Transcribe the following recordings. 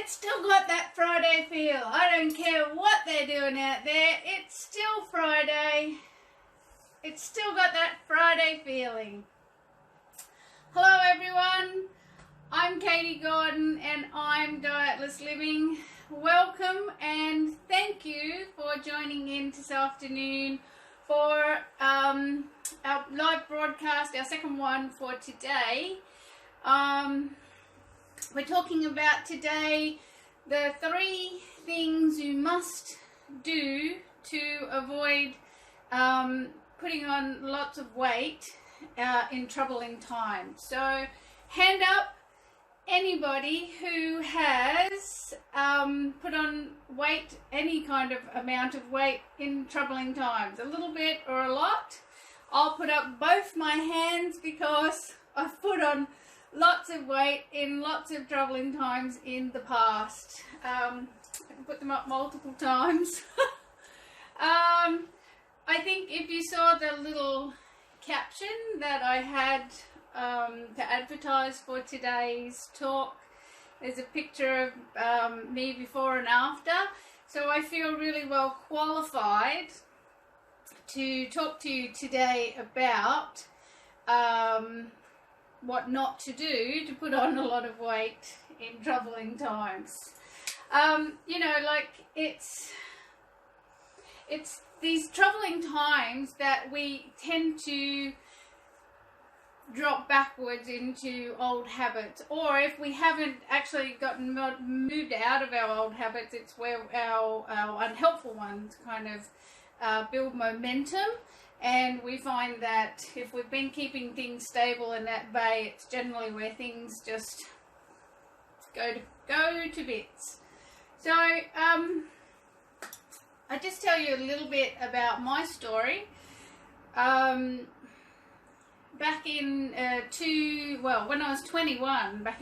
It's still got that Friday feel. I don't care what they're doing out there. It's still Friday. It's still got that Friday feeling. Hello everyone. I'm Katie Gordon and I'm Dietless Living. Welcome and thank you for joining in this afternoon for our live broadcast, our second one for today. We're talking about today the 3 things you must do to avoid putting on lots of weight in troubling times. So hand up anybody who has put on weight, any kind of amount of weight in troubling times, a little bit or a lot. I'll put up both my hands because I've put on lots of weight in lots of troubling times in the past. I can put them up multiple times. I think if you saw the little caption that I had to advertise for today's talk, there's a picture of me before and after. So I feel really well qualified to talk to you today about what not to do to put on a lot of weight in troubling times. You know, like it's these troubling times that we tend to drop backwards into old habits, or if we haven't actually gotten moved out of our old habits, it's where our unhelpful ones kind of build momentum. And we find that if we've been keeping things stable in that bay, it's generally where things just go to bits. So I just tell you a little bit about my story. Back in when I was 21, back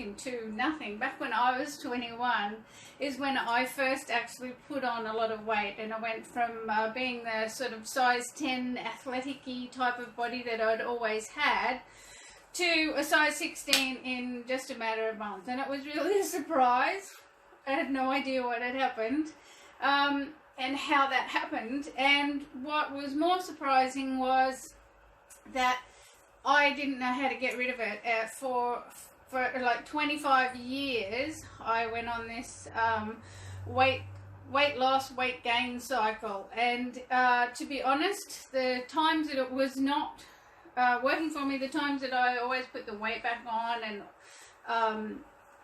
when I was 21 is when I first actually put on a lot of weight, and I went from being the sort of size 10 athletic-y type of body that I'd always had to a size 16 in just a matter of months, and it was really a surprise. I had no idea what had happened and how that happened, and what was more surprising was that I didn't know how to get rid of it. For like 25 years, I went on this weight loss, weight gain cycle. And to be honest, the times that it was not working for me, the times that I always put the weight back on and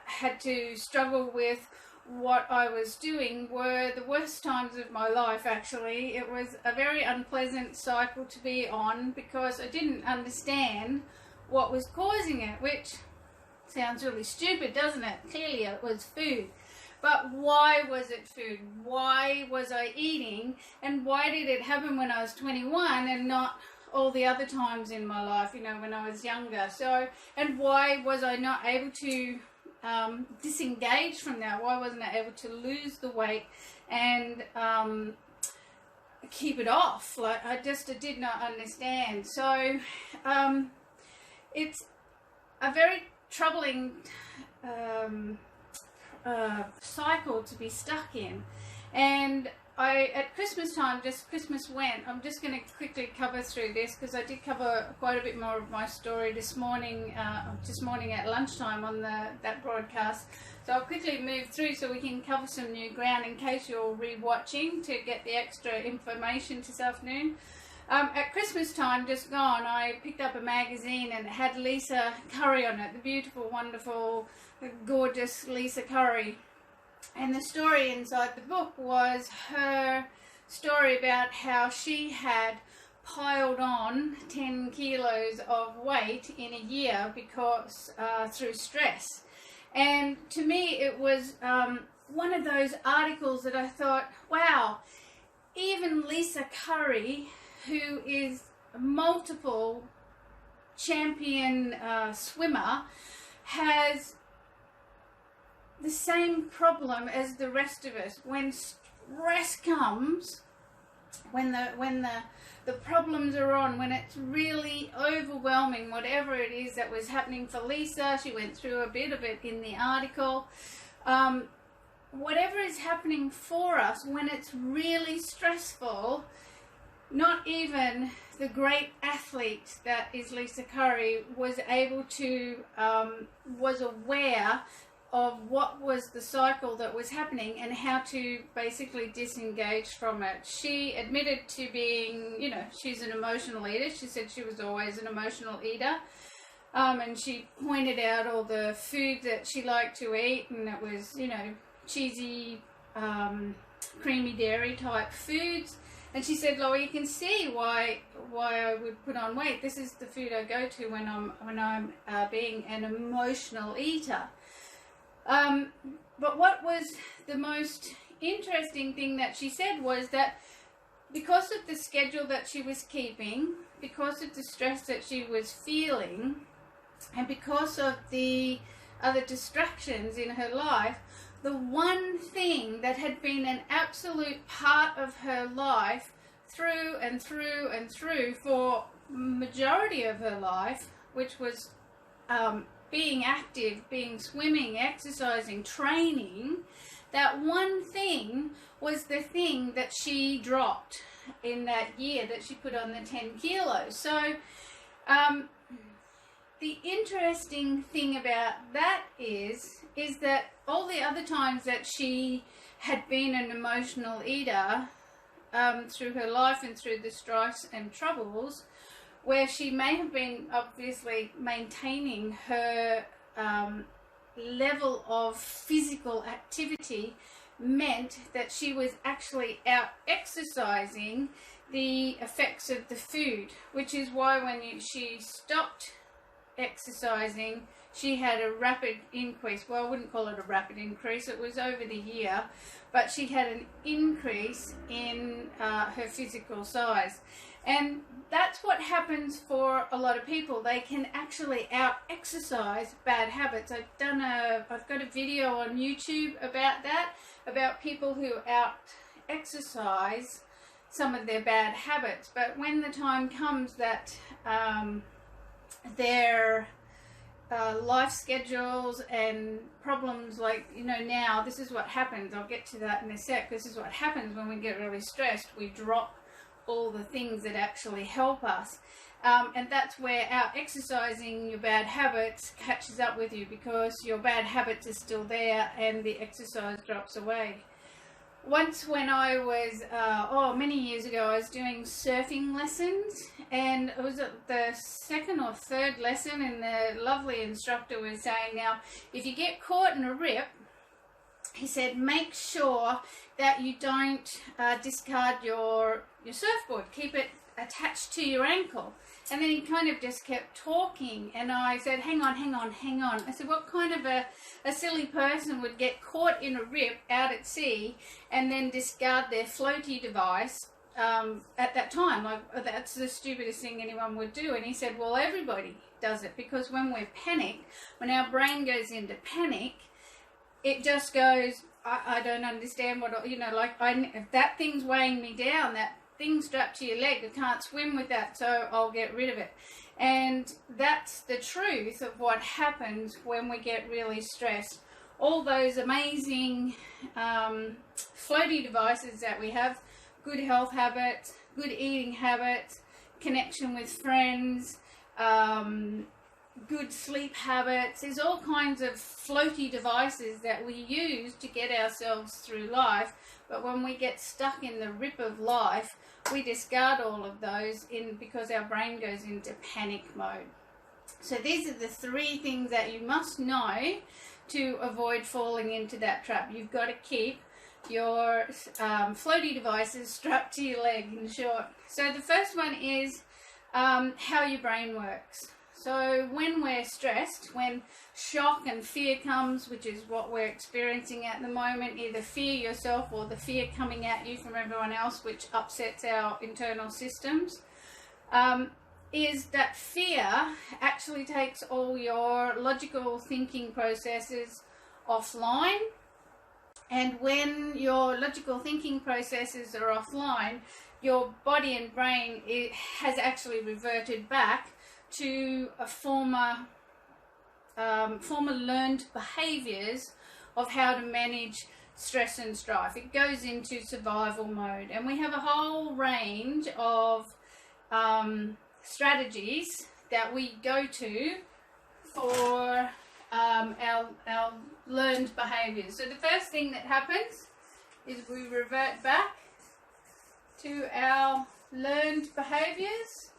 had to struggle with what I was doing, were the worst times of my life. Actually, it was a very unpleasant cycle to be on because I didn't understand what was causing it, which sounds really stupid, doesn't it? Clearly it was food. But why was it food? Why was I eating? And why did it happen when I was 21 and not all the other times in my life, you know, when I was younger? So, and why was I not able to disengage from that? Why wasn't I able to lose the weight and keep it off? Like, I did not understand. So it's a very troubling cycle to be stuck in. And at Christmas time, just Christmas went, I'm just going to quickly cover through this because I did cover quite a bit more of my story this morning at lunchtime on that broadcast. So I'll quickly move through so we can cover some new ground in case you're re-watching to get the extra information this afternoon. At Christmas time just gone, I picked up a magazine and it had Lisa Curry on it, the beautiful, wonderful, gorgeous Lisa Curry. And the story inside the book was her story about how she had piled on 10 kilos of weight in a year because through stress. And to me it was one of those articles that I thought, wow, even Lisa Curry, who is a multiple champion swimmer, has the same problem as the rest of us. When stress comes, when the problems are on, when it's really overwhelming, whatever it is that was happening for Lisa, she went through a bit of it in the article, whatever is happening for us, when it's really stressful, not even the great athlete that is Lisa Curry was able to, was aware of what was the cycle that was happening and how to basically disengage from it. She admitted to being, you know, she's an emotional eater. She said she was always an emotional eater. And she pointed out all the food that she liked to eat, and it was, you know, cheesy, creamy dairy type foods. And she said, Laura, you can see why I would put on weight. This is the food I go to when I'm being an emotional eater. But what was the most interesting thing that she said was that because of the schedule that she was keeping, because of the stress that she was feeling, and because of the other distractions in her life, the one thing that had been an absolute part of her life through and through and through for majority of her life, which was being active, being swimming, exercising, training, that one thing was the thing that she dropped in that year that she put on the 10 kilos. So the interesting thing about that is that all the other times that she had been an emotional eater through her life and through the strife and troubles, where she may have been obviously maintaining her level of physical activity, meant that she was actually out exercising the effects of the food, which is why when she stopped exercising, she had a rapid increase. Well, I wouldn't call it a rapid increase, it was over the year, but she had an increase in her physical size. And that's what happens for a lot of people. They can actually out exercise bad habits. I've got a video on YouTube about that, about people who out exercise some of their bad habits. But when the time comes that their life schedules and problems, like, you know, now this is what happens. I'll get to that in a sec. This is what happens when we get really stressed. We drop all the things that actually help us, and that's where out exercising your bad habits catches up with you, because your bad habits are still there and the exercise drops away. Once when I was many years ago, I was doing surfing lessons, and it was at the second or third lesson, and the lovely instructor was saying, now if you get caught in a rip, he said, make sure that you don't discard your surfboard. Keep it attached to your ankle. And then he kind of just kept talking, and I said, hang on. I said, what kind of a silly person would get caught in a rip out at sea and then discard their floaty device at that time? Like, that's the stupidest thing anyone would do. And he said, well, everybody does it, because when we're panicked, when our brain goes into panic, it just goes, I don't understand what, you know, like, if that thing's weighing me down, that thing strapped to your leg, I can't swim with that, so I'll get rid of it. And that's the truth of what happens when we get really stressed. All those amazing floaty devices that we have, good health habits, good eating habits, connection with friends, good sleep habits. There's all kinds of floaty devices that we use to get ourselves through life, but when we get stuck in the rip of life, we discard all of those because our brain goes into panic mode. So these are the three things that you must know to avoid falling into that trap. You've got to keep your floaty devices strapped to your leg, in short. So the first one is how your brain works. So when we're stressed, when shock and fear comes, which is what we're experiencing at the moment, either fear yourself or the fear coming at you from everyone else, which upsets our internal systems, is that fear actually takes all your logical thinking processes offline. And when your logical thinking processes are offline, your body and brain has actually reverted back to a former learned behaviors of how to manage stress and strife. It goes into survival mode, and we have a whole range of strategies that we go to for our learned behaviors. So the first thing that happens is we revert back to our learned behaviors.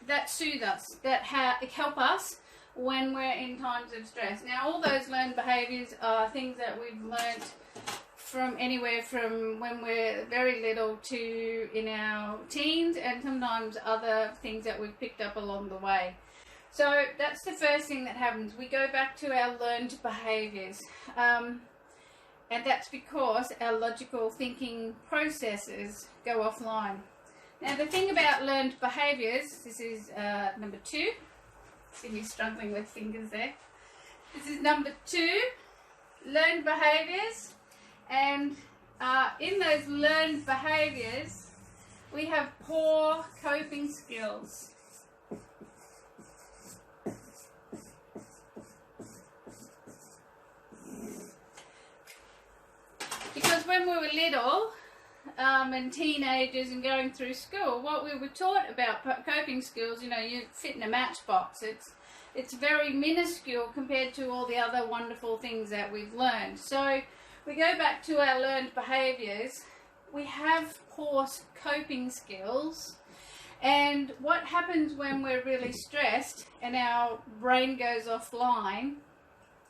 That soothe us, that help us when we're in times of stress. Now, all those learned behaviors are things that we've learnt from anywhere from when we're very little to in our teens, and sometimes other things that we've picked up along the way. So that's the first thing that happens. We go back to our learned behaviors, and that's because our logical thinking processes go offline. Now, the thing about learned behaviors, this is number 2. See me struggling with fingers there. This is number 2, learned behaviors. And in those learned behaviors, we have poor coping skills. Because when we were little, and teenagers and going through school, what we were taught about coping skills, you know, you fit in a matchbox. It's very minuscule compared to all the other wonderful things that we've learned. So we go back to our learned behaviors. We have poor coping skills, and what happens when we're really stressed and our brain goes offline.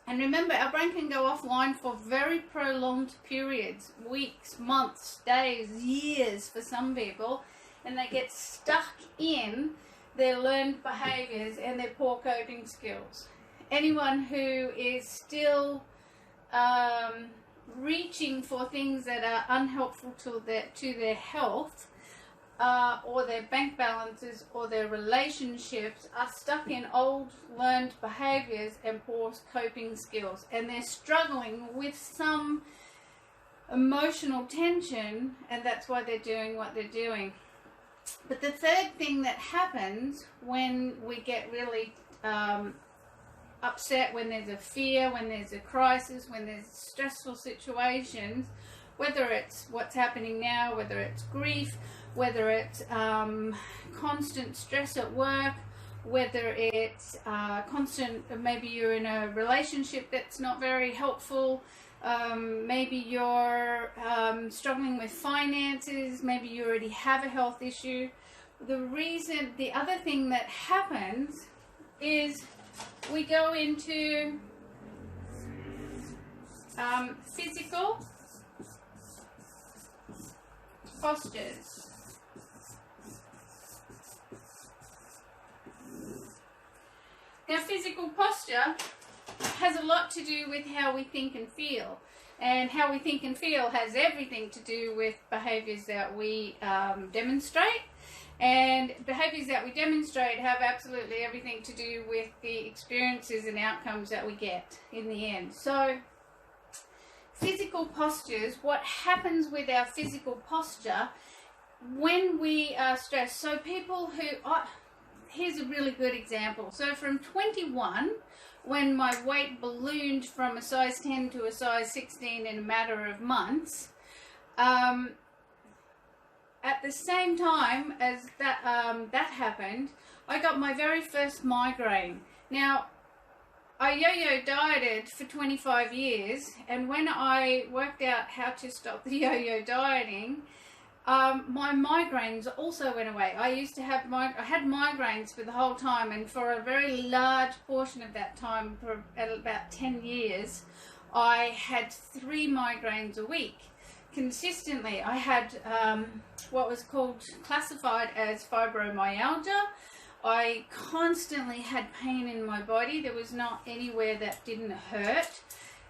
And remember, our brain can go offline for very prolonged periods, weeks, months, days, years for some people, and they get stuck in their learned behaviors and their poor coping skills. Anyone who is still reaching for things that are unhelpful to their health, or their bank balances or their relationships, are stuck in old learned behaviors and poor coping skills, and they're struggling with some emotional tension, and that's why they're doing what they're doing. But the third thing that happens when we get really upset, when there's a fear, when there's a crisis, when there's stressful situations, whether it's what's happening now, whether it's grief, whether it's constant stress at work, whether it's constant, maybe you're in a relationship that's not very helpful, maybe you're struggling with finances, maybe you already have a health issue. The other thing that happens is we go into physical postures. Now, physical posture has a lot to do with how we think and feel. And how we think and feel has everything to do with behaviors that we demonstrate. And behaviors that we demonstrate have absolutely everything to do with the experiences and outcomes that we get in the end. So, physical postures, what happens with our physical posture when we are stressed. So people who, here's a really good example. So from 21, when my weight ballooned from a size 10 to a size 16 in a matter of months, at the same time as that happened, I got my very first migraine. Now, I yo-yo dieted for 25 years, and when I worked out how to stop the yo-yo dieting, my migraines also went away. I used to have I had migraines for the whole time, and for a very large portion of that time, for about 10 years, I had 3 migraines a week. Consistently, I had what was classified as fibromyalgia. I constantly had pain in my body. There was not anywhere that didn't hurt,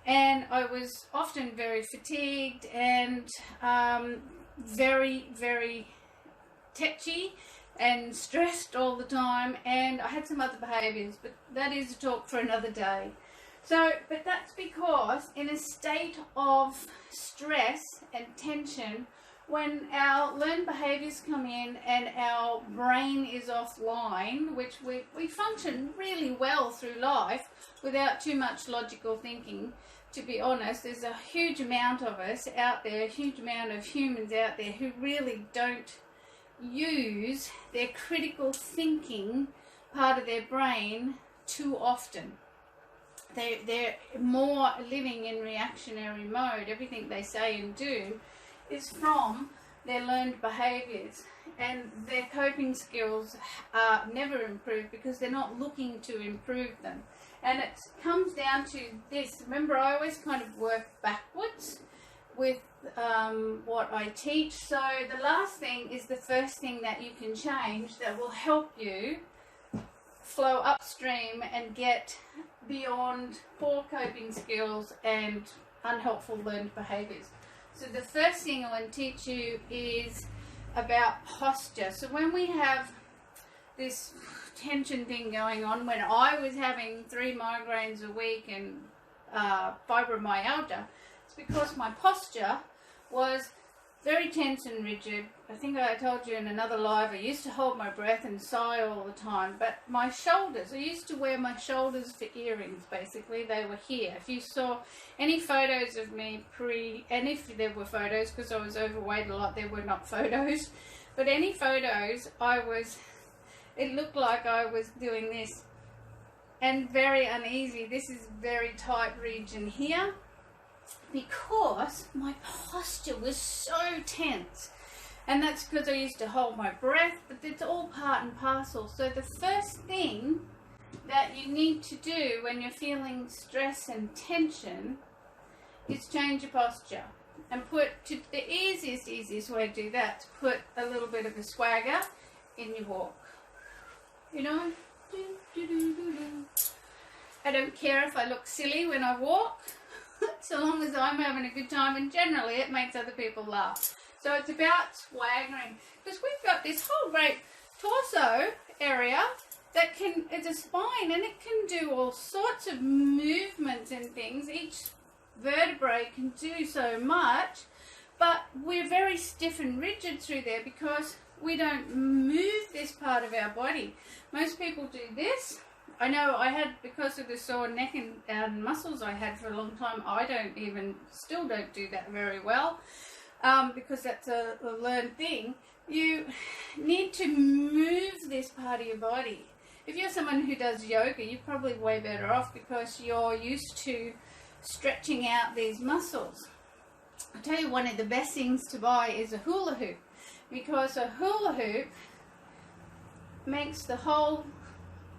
and I was often very fatigued and very, very tetchy and stressed all the time, and I had some other behaviours, but that is a talk for another day. So, but that's because in a state of stress and tension, when our learned behaviours come in and our brain is offline, which we function really well through life without too much logical thinking. To be honest, there's a huge amount of us out there, a huge amount of humans out there who really don't use their critical thinking part of their brain too often. They're more living in reactionary mode. Everything they say and do is from their learned behaviours, and their coping skills are never improved because they're not looking to improve them. And it comes down to this. Remember, I always kind of work backwards with what I teach. So the last thing is the first thing that you can change that will help you flow upstream and get beyond poor coping skills and unhelpful learned behaviours. So the first thing I want to teach you is about posture. So when we have this tension thing going on, when I was having 3 migraines a week and fibromyalgia, it's because my posture was very tense and rigid. I think I told you in another live, I used to hold my breath and sigh all the time, but my shoulders, I used to wear my shoulders for earrings, basically. They were here. If you saw any photos of me and if there were photos, because I was overweight a lot, there were not photos, but any photos, it looked like I was doing this, and very uneasy. This is very tight region here, because my posture was so tense, and that's because I used to hold my breath, but it's all part and parcel. So the first thing that you need to do when you're feeling stress and tension is change your posture, and the easiest way to do that is put a little bit of a swagger in your walk. You know, I don't care if I look silly when I walk, so long as I'm having a good time, and generally it makes other people laugh. So it's about swaggering, because we've got this whole great torso area that it's a spine, and it can do all sorts of movements and things. Each vertebrae can do so much, but we're very stiff and rigid through there because we don't move this part of our body. Most people do this. I know because of the sore neck and muscles I had for a long time, still don't do that very well, because that's a learned thing. You need to move this part of your body. If you're someone who does yoga, you're probably way better off because you're used to stretching out these muscles. I'll tell you, one of the best things to buy is a hula hoop, because a hula hoop makes the whole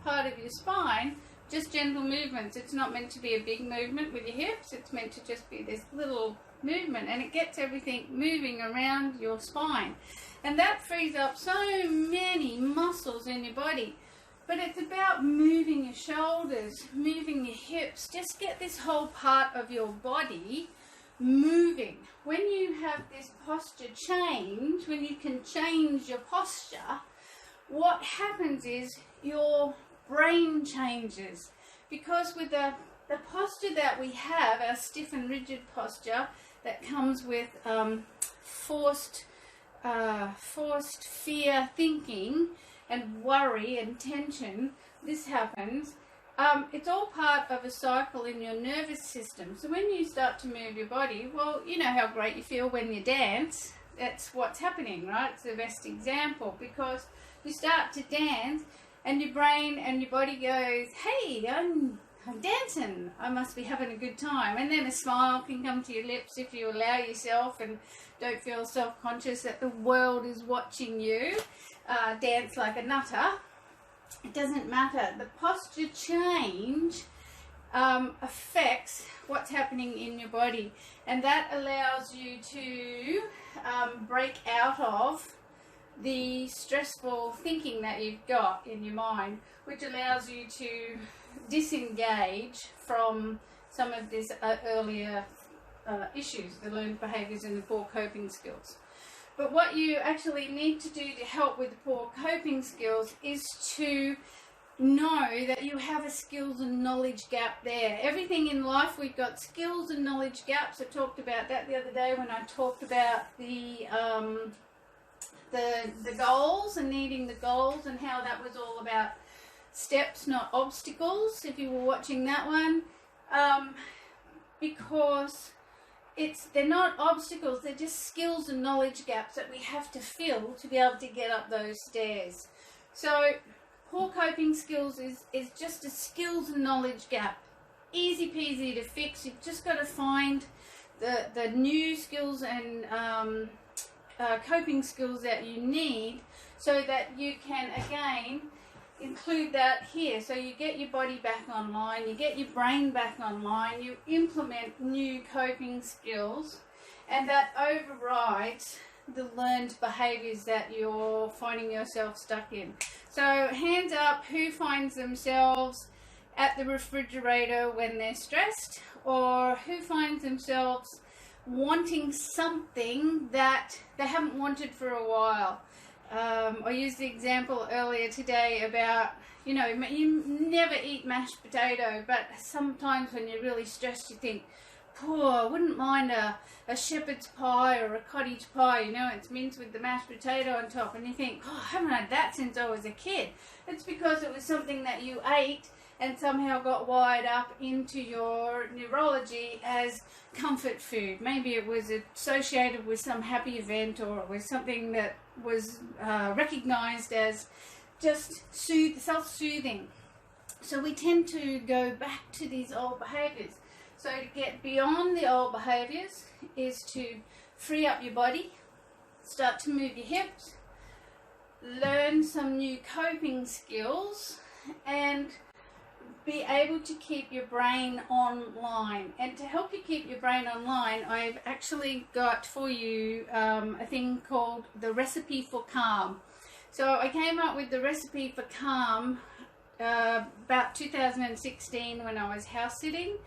part of your spine just gentle movements. It's not meant to be a big movement with your hips. It's meant to just be this little movement, and it gets everything moving around your spine, and that frees up so many muscles in your body. But it's about moving your shoulders, moving your hips. Just get this whole part of your body moving. When you have this posture change, when you can change your posture, what happens is your brain changes. Because with the posture that we have, our stiff and rigid posture that comes with forced fear thinking and worry and tension, this happens. It's all part of a cycle in your nervous system. So when you start to move your body, well, you know how great you feel when you dance. That's what's happening, right? It's the best example, because you start to dance and your brain and your body goes, hey, I'm dancing, I must be having a good time. And then a smile can come to your lips if you allow yourself and don't feel self-conscious that the world is watching you dance like a nutter. It doesn't matter. The posture change affects what's happening in your body, and that allows you to break out of the stressful thinking that you've got in your mind, which allows you to disengage from some of these earlier issues, the learned behaviours and the poor coping skills. But what you actually need to do to help with the poor coping skills is to know that you have a skills and knowledge gap there. Everything in life, we've got skills and knowledge gaps. I talked about that the other day when I talked about the goals and needing the goals, and how that was all about steps, not obstacles, if you were watching that one. Because they're not obstacles, they're just skills and knowledge gaps that we have to fill to be able to get up those stairs. So poor coping skills is just a skills and knowledge gap. Easy peasy to fix. You've just got to find the new skills and coping skills that you need, so that you can again include that here. So you get your body back online, you get your brain back online, you implement new coping skills, and that overrides the learned behaviors that you're finding yourself stuck in. So hands up, who finds themselves at the refrigerator when they're stressed, or who finds themselves wanting something that they haven't wanted for a while. I used the example earlier today about, you know, you never eat mashed potato, but sometimes when you're really stressed you think, I wouldn't mind a shepherd's pie or a cottage pie, you know, it's minced with the mashed potato on top, and you think, I haven't had that since I was a kid. It's because it was something that you ate and somehow got wired up into your neurology as comfort food. Maybe it was associated with some happy event, or it was something that was recognized as just self-soothing. So we tend to go back to these old behaviors. So to get beyond the old behaviors is to free up your body, start to move your hips, learn some new coping skills, and be able to keep your brain online. And to help you keep your brain online, I've actually got for you a thing called the Recipe for Calm. So I came up with the Recipe for Calm about 2016 when I was house sitting.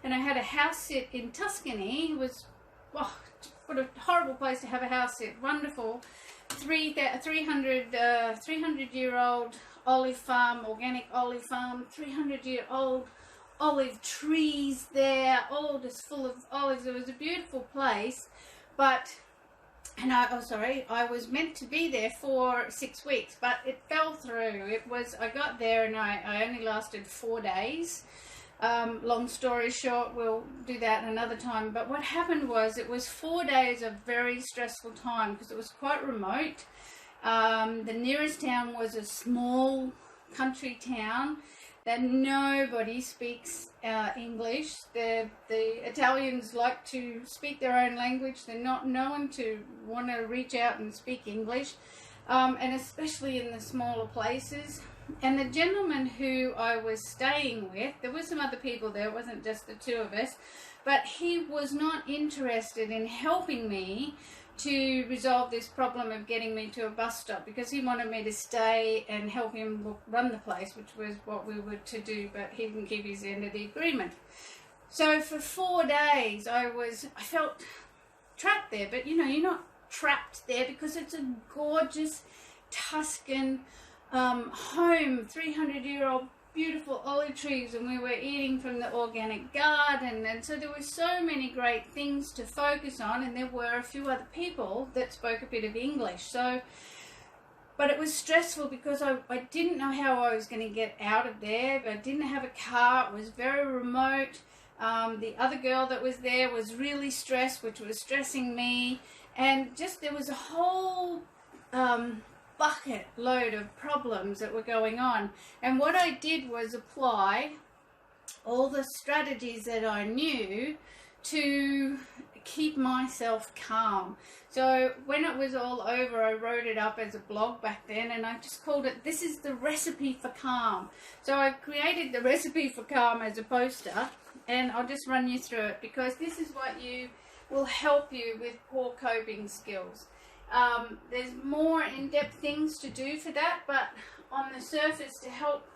And I had a house sit in Tuscany. It was, what a horrible place to have a house sit. Wonderful. 300-year-old olive farm, organic olive farm, 300-year-old olive trees there, all just full of olives. It was a beautiful place, but, and I was meant to be there for 6 weeks, but it fell through. I got there and I only lasted 4 days. Long story short, we'll do that another time. But what happened was, it was 4 days of very stressful time because it was quite remote. The nearest town was a small country town that nobody speaks English. The Italians like to speak their own language. They're not known to want to reach out and speak English, and especially in the smaller places. And the gentleman who I was staying with, there were some other people there, it wasn't just the two of us, but he was not interested in helping me to resolve this problem of getting me to a bus stop, because he wanted me to stay and help him run the place, which was what we were to do, but he didn't keep his end of the agreement. So for 4 days I felt trapped there, but you know, you're not trapped there because it's a gorgeous Tuscan home, 300-year-old beautiful olive trees, and we were eating from the organic garden, and so there were so many great things to focus on, and there were a few other people that spoke a bit of English. So, but it was stressful because I didn't know how I was going to get out of there. I didn't have a car, it was very remote. The other girl that was there was really stressed, which was stressing me, and just there was a whole bucket load of problems that were going on. And what I did was apply all the strategies that I knew to keep myself calm. So when it was all over, I wrote it up as a blog back then, and I just called it, "This is the Recipe for Calm." So I created the Recipe for Calm as a poster, and I'll just run you through it because this is what will help you with poor coping skills. There's more in-depth things to do for that, but on the surface, to help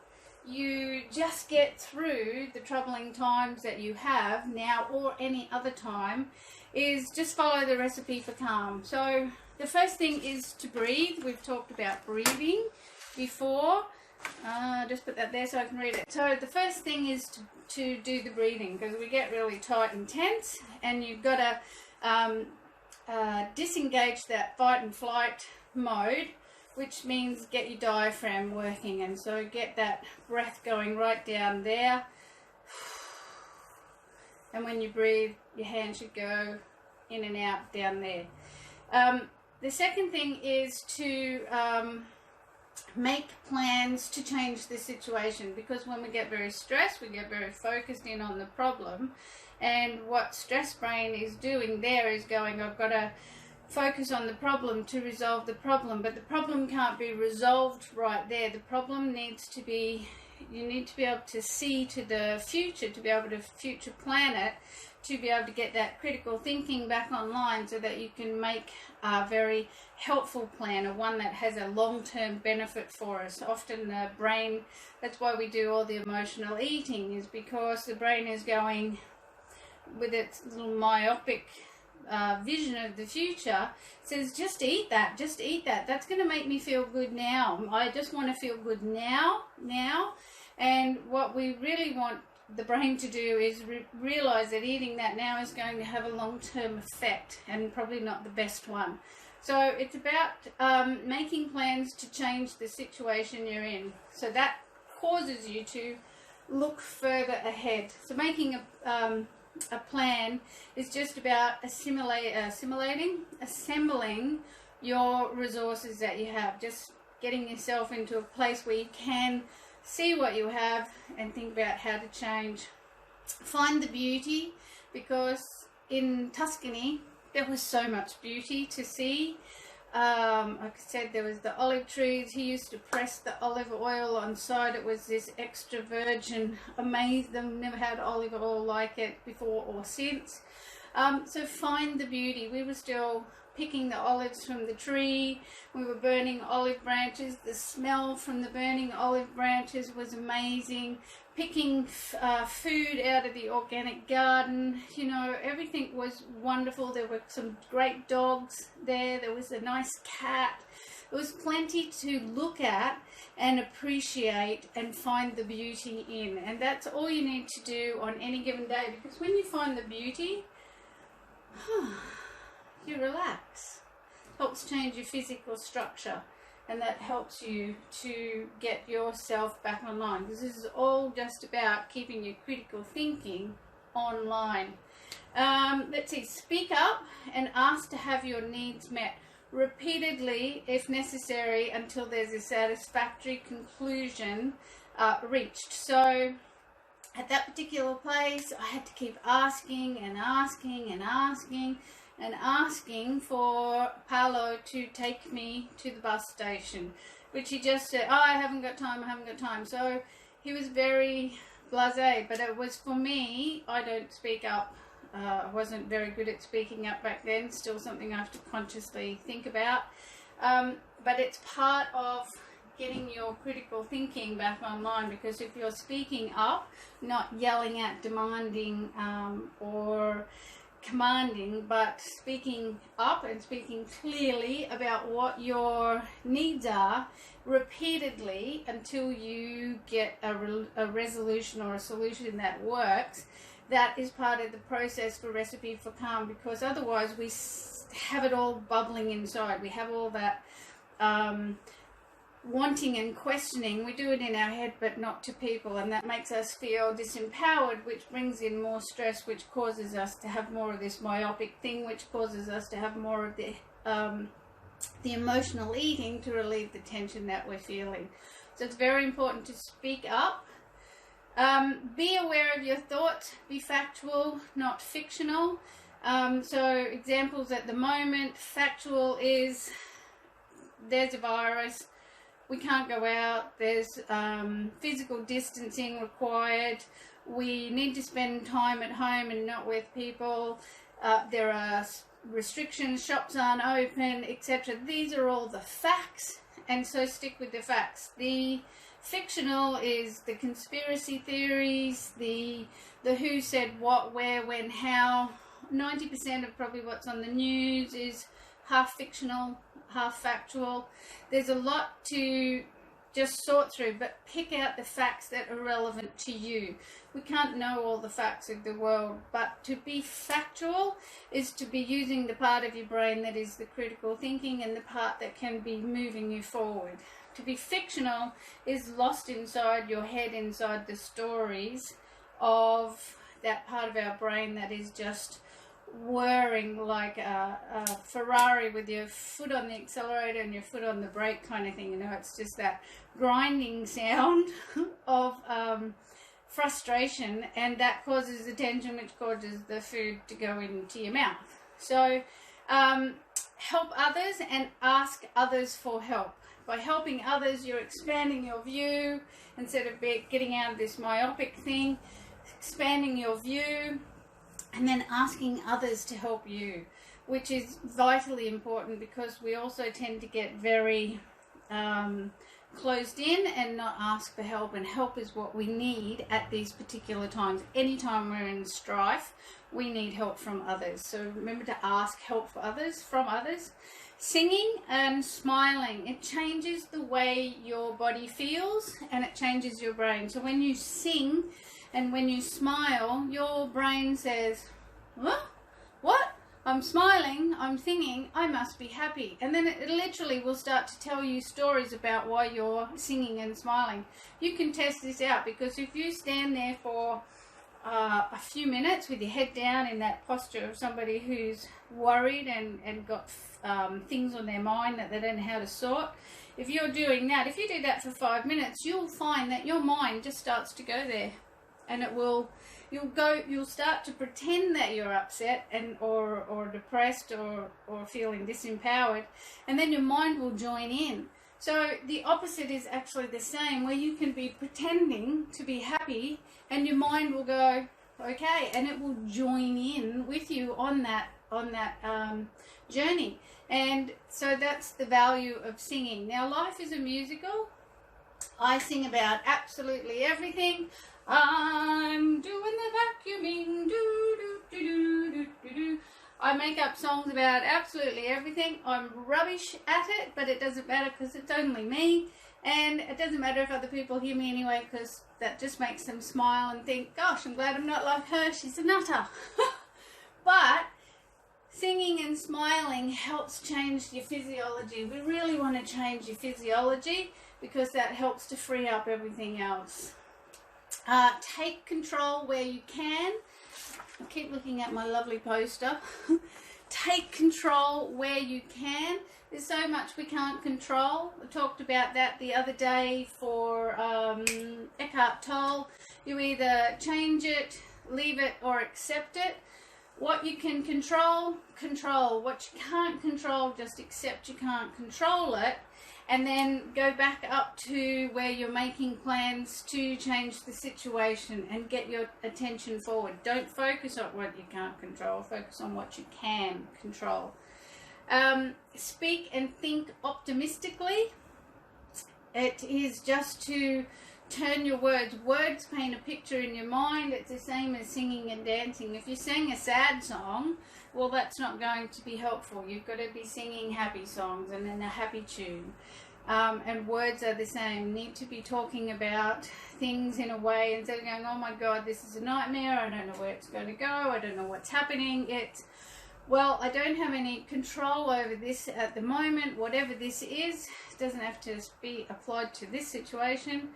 you just get through the troubling times that you have now or any other time, is just follow the Recipe for Calm. So the first thing is to breathe. We've talked about breathing before. Just put that there so I can read it. So the first thing is to do the breathing, because we get really tight and tense, and you've got to disengage that fight and flight mode, which means get your diaphragm working. And so get that breath going right down there. And when you breathe, your hand should go in and out down there. The second thing is to make plans to change the situation, because when we get very stressed, we get very focused in on the problem, and what stress brain is doing there is going, I've got to focus on the problem to resolve the problem, but the problem can't be resolved right there. The problem needs to be, you need to be able to see to the future, to be able to future plan it, to be able to get that critical thinking back online, so that you can make a very helpful plan, or one that has a long-term benefit for us. Often the brain, that's why we do all the emotional eating, is because the brain is going with its little myopic vision of the future, says just eat that, that's going to make me feel good now, I just want to feel good now. And what we really want the brain to do is realize that eating that now is going to have a long-term effect, and probably not the best one. So it's about making plans to change the situation you're in, so that causes you to look further ahead. So making a plan is just about assembling your resources that you have, just getting yourself into a place where you can see what you have and think about how to change. Find the beauty, because in Tuscany there was so much beauty to see. Like I said, there was the olive trees. He used to press the olive oil on side. It was this extra virgin, amazed them, never had olive oil like it before or since. So find the beauty. We were still picking the olives from the tree. We were burning olive branches. The smell from the burning olive branches was amazing. Picking food out of the organic garden, you know, everything was wonderful. There were some great dogs there. There was a nice cat. There was plenty to look at and appreciate and find the beauty in. And that's all you need to do on any given day, because when you find the beauty, you relax. Helps change your physical structure, and that helps you to get yourself back online, because this is all just about keeping your critical thinking online. Let's see, speak up and ask to have your needs met repeatedly if necessary, until there's a satisfactory conclusion reached. So at that particular place, I had to keep asking and asking and asking and asking for Paolo to take me to the bus station, which he just said, oh, I haven't got time. So he was very blasé, but it was, for me, I don't speak up. I wasn't very good at speaking up back then, still something I have to consciously think about. But it's part of getting your critical thinking back online, because if you're speaking up, not yelling at, demanding, or commanding, but speaking up and speaking clearly about what your needs are repeatedly until you get a resolution or a solution that works, that is part of the process for Recipe for Calm, because otherwise we have it all bubbling inside. We have all that wanting and questioning. We do it in our head, but not to people, and that makes us feel disempowered, which brings in more stress, which causes us to have more of this myopic thing, which causes us to have more of the emotional eating to relieve the tension that we're feeling. So it's very important to speak up. Be aware of your thoughts. Be factual, not fictional. So examples at the moment, factual is there's a virus, we can't go out, there's physical distancing required, we need to spend time at home and not with people, there are restrictions, shops aren't open, etc. These are all the facts, and so stick with the facts. The fictional is the conspiracy theories, the who said what, where, when, how. 90% of probably what's on the news is half fictional, half factual. There's a lot to just sort through, but pick out the facts that are relevant to you. We can't know all the facts of the world, but to be factual is to be using the part of your brain that is the critical thinking and the part that can be moving you forward. To be fictional is lost inside your head, inside the stories of that part of our brain that is just whirring like a Ferrari with your foot on the accelerator and your foot on the brake kind of thing. You know, it's just that grinding sound of frustration, and that causes the tension, which causes the food to go into your mouth. So help others and ask others for help. By helping others, you're expanding your view instead of getting out of this myopic thing, expanding your view, and then asking others to help you, which is vitally important, because we also tend to get very closed in and not ask for help, and help is what we need at these particular times. Anytime we're in strife, we need help from others. So remember to ask help for others, from others. Singing and smiling, it changes the way your body feels and it changes your brain. So when you sing and when you smile, your brain says, huh? What? I'm smiling, I'm singing, I must be happy. And then it literally will start to tell you stories about why you're singing and smiling. You can test this out, because if you stand there for a few minutes with your head down in that posture of somebody who's worried and got things on their mind that they don't know how to sort, if you're doing that, if you do that for 5 minutes, you'll find that your mind just starts to go there, and it will, you'll start to pretend that you're upset and or depressed or feeling disempowered, and then your mind will join in. So the opposite is actually the same, where you can be pretending to be happy and your mind will go, okay, and it will join in with you on that journey. And so that's the value of singing. Now, life is a musical. I sing about absolutely everything. I'm doing the vacuuming, do. I make up songs about absolutely everything. I'm rubbish at it, but it doesn't matter, because it's only me. And it doesn't matter if other people hear me anyway, because that just makes them smile and think, gosh, I'm glad I'm not like her, she's a nutter. But singing and smiling helps change your physiology. We really want to change your physiology, because that helps to free up everything else. Take control where you can. I keep looking at my lovely poster. Take control where you can. There's so much we can't control. I talked about that the other day for Eckhart Tolle. You either change it, leave it, or accept it. What you can control, control. What you can't control, just accept you can't control it. And then go back up to where you're making plans to change the situation and get your attention forward. Don't focus on what you can't control. Focus on what you can control. Speak and think optimistically. It is just to turn your words. Words paint a picture in your mind. It's the same as singing and dancing. If you sing a sad song, well, that's not going to be helpful. You've got to be singing happy songs and in a happy tune. And words are the same. Need to be talking about things in a way, instead of going, oh my God, this is a nightmare, I don't know where it's going to go, I don't know what's happening. It's, well, I don't have any control over this at the moment. Whatever this is, it doesn't have to be applied to this situation.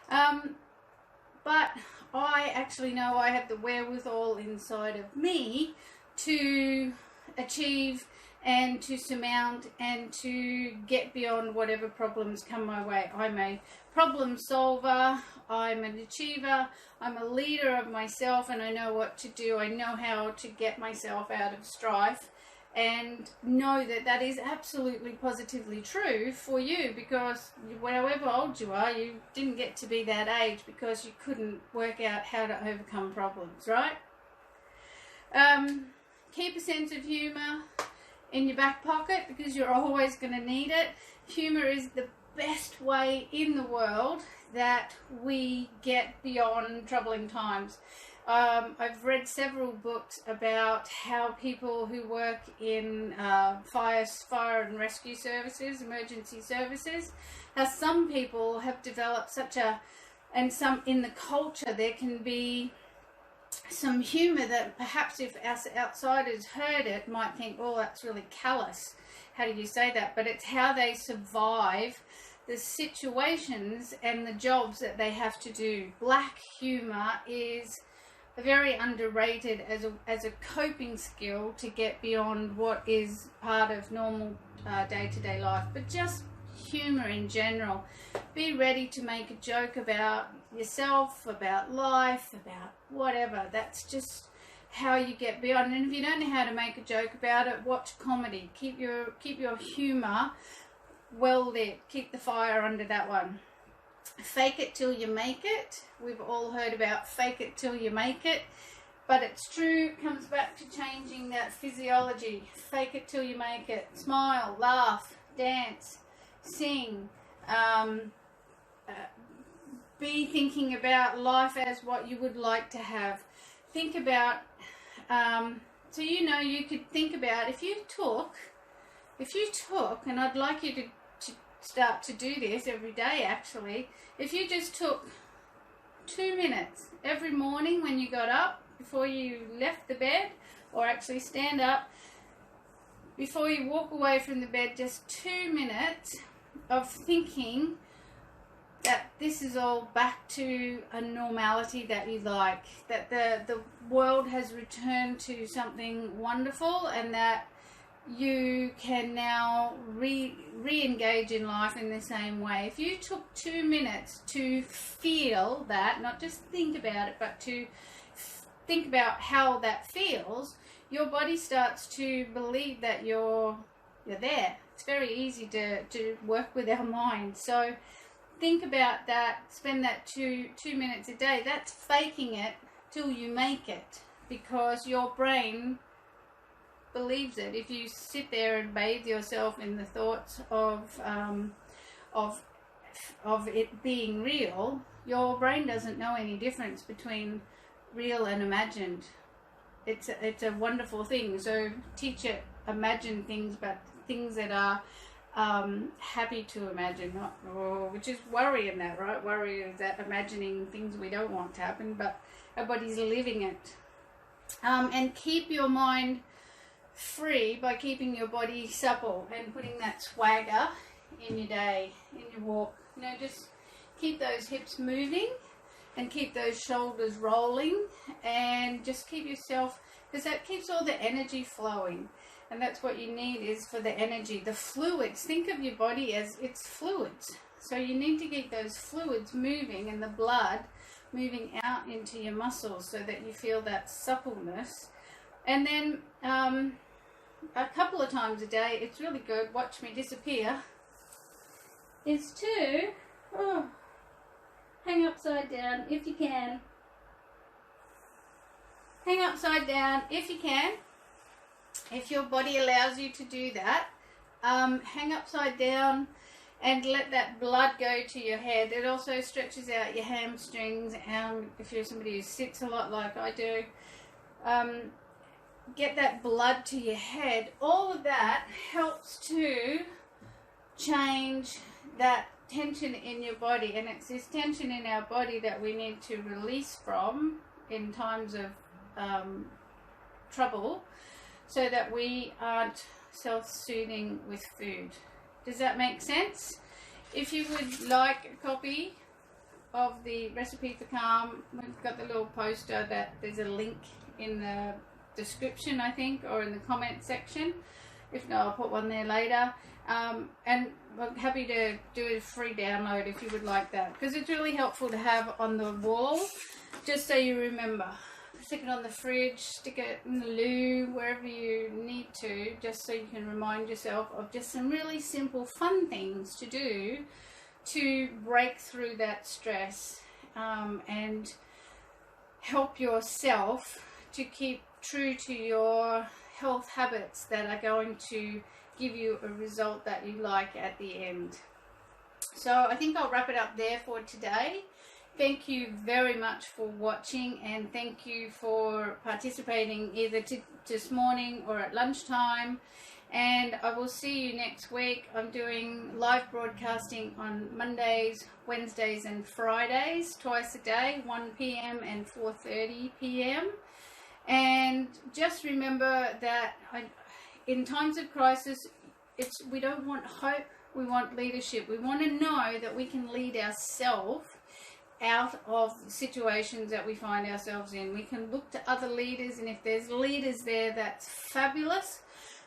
But I actually know I have the wherewithal inside of me to achieve and to surmount and to get beyond whatever problems come my way. I'm a problem solver, I'm an achiever, I'm a leader of myself, and I know what to do. I know how to get myself out of strife, and know that that is absolutely positively true for you, because however old you are, you didn't get to be that age because you couldn't work out how to overcome problems, right? Keep a sense of humour in your back pocket, because you're always going to need it. Humour is the best way in the world that we get beyond troubling times. I've read several books about how people who work in fire and rescue services, emergency services, how some people have developed and some in the culture there can be some humour that perhaps if us outsiders heard it might think, oh, that's really callous. How do you say that? But it's how they survive the situations and the jobs that they have to do. Black humour is very underrated as a coping skill to get beyond what is part of normal day-to-day life. But just humour in general. Be ready to make a joke about yourself, about life, about whatever. That's just how you get beyond. And if you don't know how to make a joke about it, watch comedy. Keep your humour well lit. Keep the fire under that one. Fake it till you make it. We've all heard about fake it till you make it, but it's true. It comes back to changing that physiology. Fake it till you make it. Smile, laugh, dance, sing. Be thinking about life as what you would like to have. Think about, so you could think about if you took, and I'd like you to start to do this every day actually, if you just took 2 minutes every morning when you got up, before you left the bed, or actually stand up, before you walk away from the bed, just 2 minutes of thinking that this is all back to a normality that you like, that the world has returned to something wonderful, and that you can now re-engage in life in the same way. If you took 2 minutes to feel that, not just think about it, but to think about how that feels, your body starts to believe that you're there. It's very easy to work with our mind. So think about that. Spend that two minutes a day. That's faking it till you make it, because your brain believes it. If you sit there and bathe yourself in the thoughts of it being real, your brain doesn't know any difference between real and imagined. It's a wonderful thing. So teach it, imagine things, but things that are happy to imagine, which is worry in that, right? Worry is that imagining things we don't want to happen, but our body's living it. And keep your mind free by keeping your body supple and putting that swagger in your day, in your walk. Just keep those hips moving and keep those shoulders rolling, and just keep yourself, because that keeps all the energy flowing, and that's what you need, is for the energy, the fluids. Think of your body as it's fluids, so you need to keep those fluids moving and the blood moving out into your muscles so that you feel that suppleness. And then a couple of times a day, it's really good, watch me disappear, is to hang upside down if you can. Hang upside down if you can. If your body allows you to do that, hang upside down and let that blood go to your head. It also stretches out your hamstrings, if you're somebody who sits a lot like I do. Get that blood to your head. All of that helps to change that tension in your body, and it's this tension in our body that we need to release from in times of trouble, so that we aren't self-soothing with food. Does that make sense? If you would like a copy of the Recipe for Calm, we've got the little poster that there's a link in the description, I think, or in the comment section. If not, I'll put one there later. And I'm happy to do a free download if you would like that, because it's really helpful to have on the wall, just so you remember. Stick it on the fridge, stick it in the loo, wherever you need to, just so you can remind yourself of just some really simple, fun things to do to break through that stress, and help yourself to keep true to your health habits that are going to give you a result that you like at the end. So I think I'll wrap it up there for today. thank you very much for watching, and thank you for participating either this morning or at lunchtime. And I will see you next week. I'm doing live broadcasting on Mondays, Wednesdays and Fridays, twice a day, 1 p.m. and 4:30 p.m. And just remember that in times of crisis, we don't want hope, we want leadership. We want to know that we can lead ourselves out of situations that we find ourselves in. We can look to other leaders, and if there's leaders there, that's fabulous.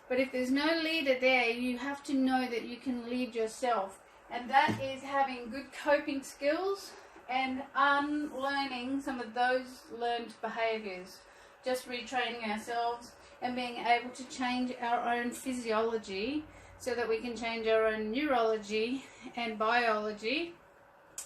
But if there's no leader there, you have to know that you can lead yourself. And that is having good coping skills and unlearning some of those learned behaviors. Just retraining ourselves and being able to change our own physiology so that we can change our own neurology and biology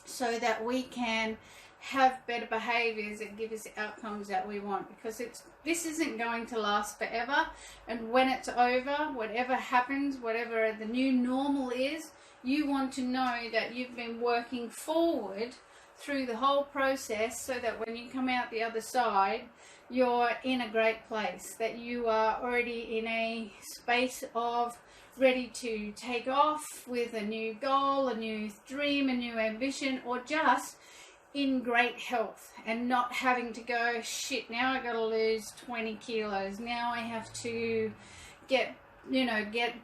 so that we can have better behaviors that give us outcomes that we want, because this isn't going to last forever. And when it's over, whatever happens, whatever the new normal is, you want to know that you've been working forward through the whole process so that when you come out the other side, you're in a great place, that you are already in a space of ready to take off with a new goal, a new dream, a new ambition, or just in great health and not having to go, shit, now I gotta lose 20 kilos. Now I have to get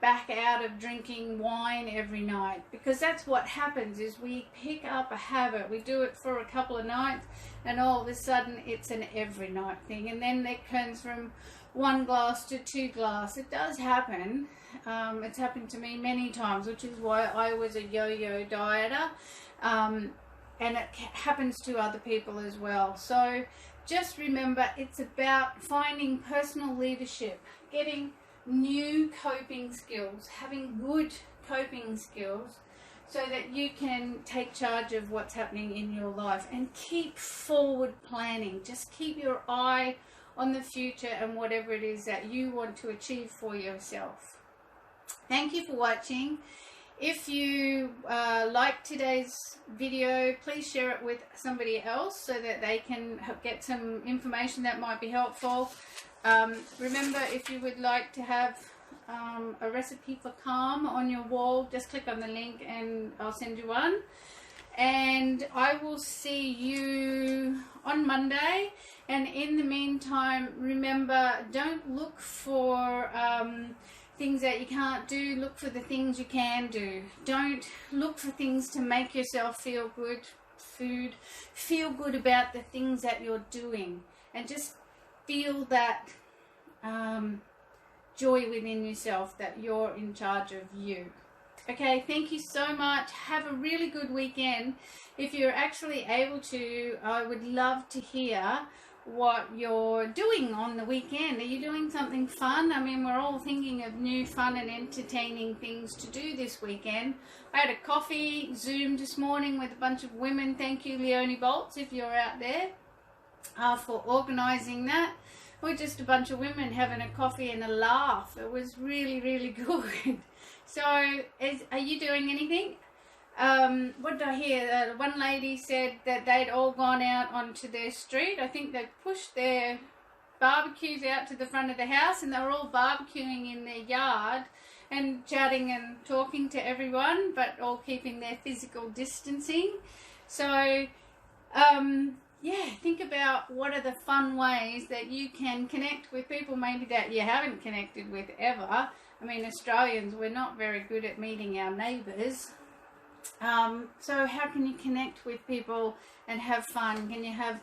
back out of drinking wine every night. Because that's what happens, is we pick up a habit. We do it for a couple of nights and all of a sudden it's an every night thing. And then it turns from 1 glass to 2 glass. It does happen. It's happened to me many times, which is why I was a yo-yo dieter. And it happens to other people as well. So just remember, it's about finding personal leadership, getting new coping skills, having good coping skills so that you can take charge of what's happening in your life, and keep forward planning. Just keep your eye on the future and whatever it is that you want to achieve for yourself. Thank you for watching. If you like today's video, please share it with somebody else so that they can get some information that might be helpful. Remember, if you would like to have a recipe for calm on your wall, just click on the link and I'll send you one. And I will see you on Monday. And in the meantime, remember, don't look for things that you can't do. Look for the things you can do. Don't look for things to make yourself feel good. Feel good about the things that you're doing, and just feel that joy within yourself that you're in charge of you. Okay, thank you so much. Have a really good weekend. If you're actually able to, I would love to hear what you're doing on the weekend. Are you doing something fun? I mean, we're all thinking of new fun and entertaining things to do this weekend. I had a coffee Zoom this morning with a bunch of women. Thank you, Leonie Bolts, if you're out there, for organising that. We're just a bunch of women having a coffee and a laugh. It was really, really good. So, are you doing anything? What did I hear? One lady said that they'd all gone out onto their street. I think they pushed their barbecues out to the front of the house, and they were all barbecuing in their yard and chatting and talking to everyone, but all keeping their physical distancing. So, yeah, think about what are the fun ways that you can connect with people maybe that you haven't connected with ever. I mean, Australians, we're not very good at meeting our neighbours. So how can you connect with people and have fun? Can you have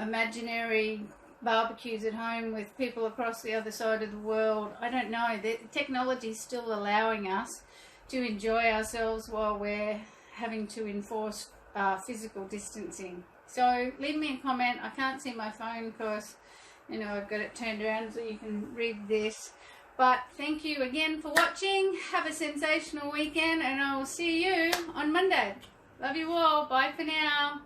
imaginary barbecues at home with people across the other side of the world? I don't know. The technology is still allowing us to enjoy ourselves while we're having to enforce physical distancing. So leave me a comment. I can't see my phone because, you know, I've got it turned around so you can read this. But thank you again for watching. Have a sensational weekend, and I will see you on Monday. Love you all. Bye for now.